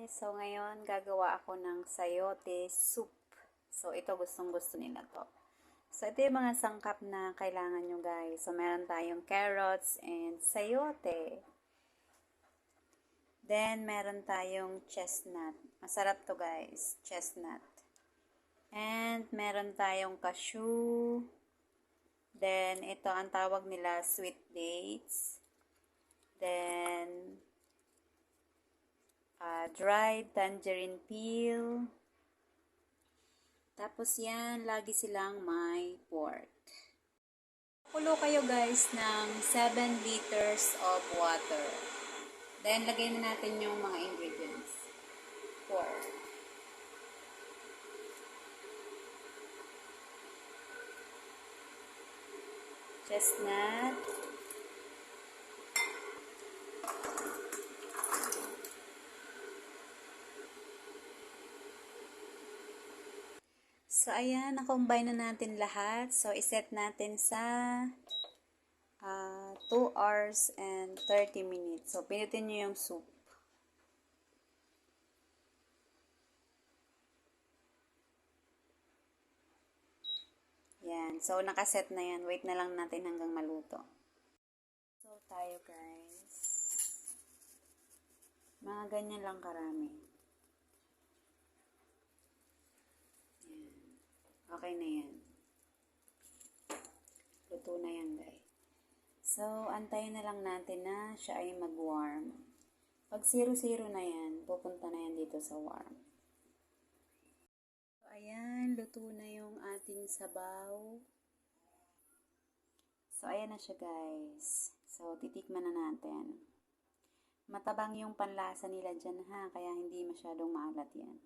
guys! So ngayon gagawa ako ng sayote soup. So ito gustong-gusto nila to. So ito yung mga sangkap na kailangan nyo guys. So meron tayong carrots and sayote. Then meron tayong chestnut. Masarap to guys, chestnut. And meron tayong cashew. Then ito ang tawag nila sweet dates. Then dried tangerine peel. Tapos yan, lagi silang may pork. Kulo kayo guys ng 7 liters of water. Then, lagay na natin yung mga ingredients. Pork. Chestnut. So, ayan, na-combine na natin lahat. So, iset natin sa 2 hours and 30 minutes. So, pinutin nyo yung soup. Yan. So, nakaset na yan. Wait na lang natin hanggang maluto. So, tayo guys. Mga ganyan lang karami. Okay na yan. Luto na yan, guys. So, antayin na lang natin na siya ay mag-warm. Pag 0-0 na yan, pupunta na yan dito sa warm. So, ayan, luto na yung ating sabaw. So, ayan na siya, guys. So, titikman na natin. Matabang yung panlasa nila dyan, ha? Kaya hindi masyadong maalat yan.